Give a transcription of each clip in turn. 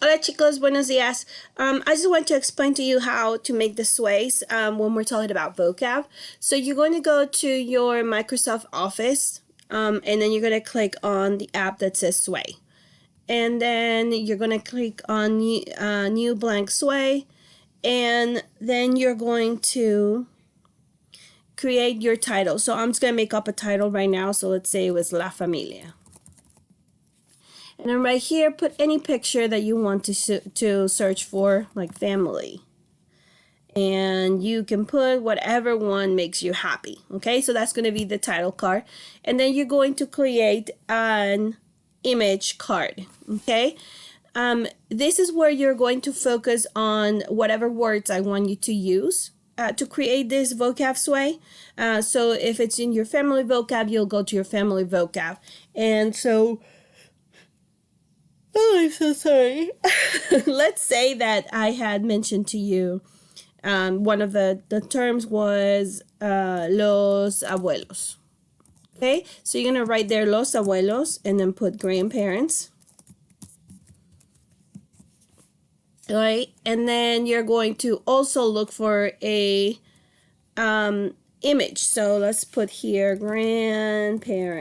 Hola chicos, buenos días. I just want to explain to you how to make the sways when we're talking about vocab. So you're going to go to your Microsoft Office and then you're going to click on the app that says sway. And then you're going to click on new blank sway, and then you're going to create your title. So I'm just going to make up a title right now. So let's say it was La Familia. And then right here, put any picture that you want to search for, like family. And you can put whatever one makes you happy. Okay, so that's going to be the title card. And then you're going to create an image card. Okay, this is where you're going to focus on whatever words I want you to use to create this vocab sway. So if it's in your family vocab, you'll go to your family vocab. And so, oh, I'm so sorry. Let's say that I had mentioned to you one of the terms was los abuelos. Okay, so you're going to write there los abuelos and then put grandparents. All right, and then you're going to also look for a image. So let's put here grandparents.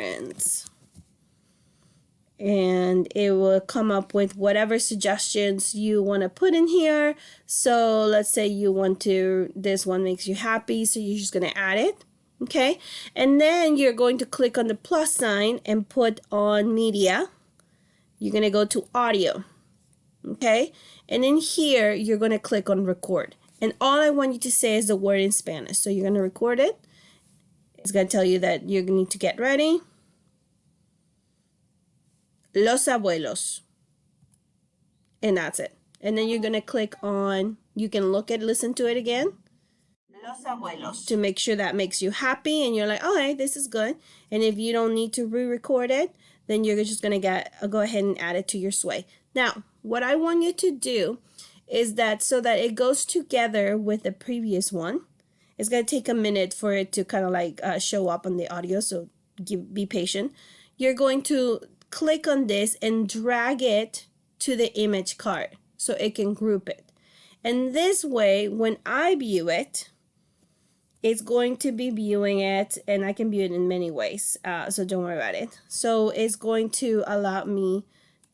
And it will come up with whatever suggestions you want to put in here. So let's say you want to, this one makes you happy, so you're just going to add it. Okay, and then you're going to click on the plus sign and put on media. You're going to go to audio. Okay, and in here you're going to click on record. And all I want you to say is the word in Spanish. So you're going to record it. It's going to tell you that you need to get ready. Los abuelos. And that's it. And then you're going to click on, you can look at, listen to it again. Los abuelos. To make sure that makes you happy and you're like, all right, this is good. And if you don't need to re-record it, then you're just going to go ahead and add it to your sway. Now, what I want you to do is that so that it goes together with the previous one, it's going to take a minute for it to kind of like show up on the audio. So be patient. You're going to click on this and drag it to the image card so it can group it. And this way, when I view it, it's going to be viewing it, and I can view it in many ways, so don't worry about it. So it's going to allow me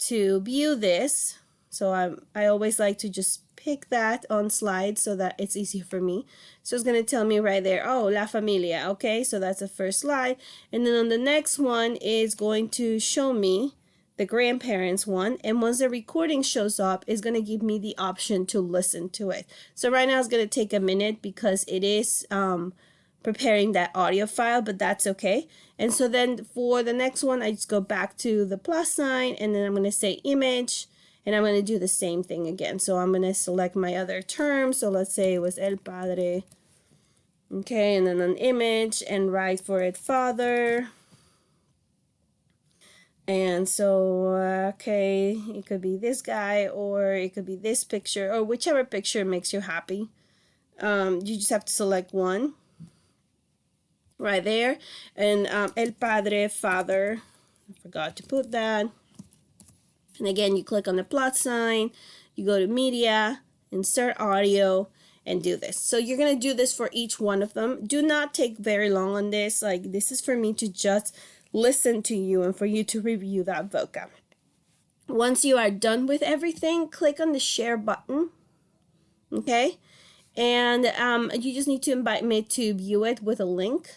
to view this. So I always like to just pick that on slides so that it's easier for me. So it's going to tell me right there, oh, La Familia. Okay, so that's the first slide. And then on the next one is going to show me the grandparents one. And once the recording shows up, it's going to give me the option to listen to it. So right now it's going to take a minute because it is preparing that audio file, but that's okay. And so then for the next one, I just go back to the plus sign and then I'm going to say image. And I'm going to do the same thing again. So I'm going to select my other term. So let's say it was el padre. Okay, and then an image and write for it father. And so, okay, it could be this guy or it could be this picture or whichever picture makes you happy. You just have to select one right there. And el padre, father. I forgot to put that. And again, you click on the plus sign, you go to media, insert audio, and do this. So you're going to do this for each one of them. Do not take very long on this. Like, this is for me to just listen to you and for you to review that vocab. Once you are done with everything, click on the share button. Okay? And you just need to invite me to view it with a link.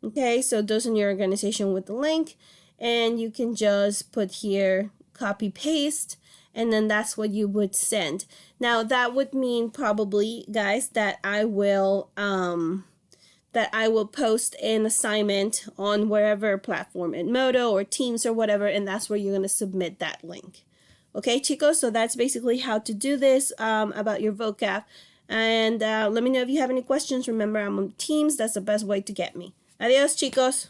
Okay, so those in your organization with the link. And you can just put here, copy paste, and then that's what you would send. Now that would mean probably, guys, that I will post an assignment on wherever platform, in Modo or Teams or whatever, and that's where you're going to submit that link. Okay, chicos, so that's basically how to do this about your vocab. And let me know if you have any questions. Remember, I'm on Teams. That's the best way to get me. Adios, chicos.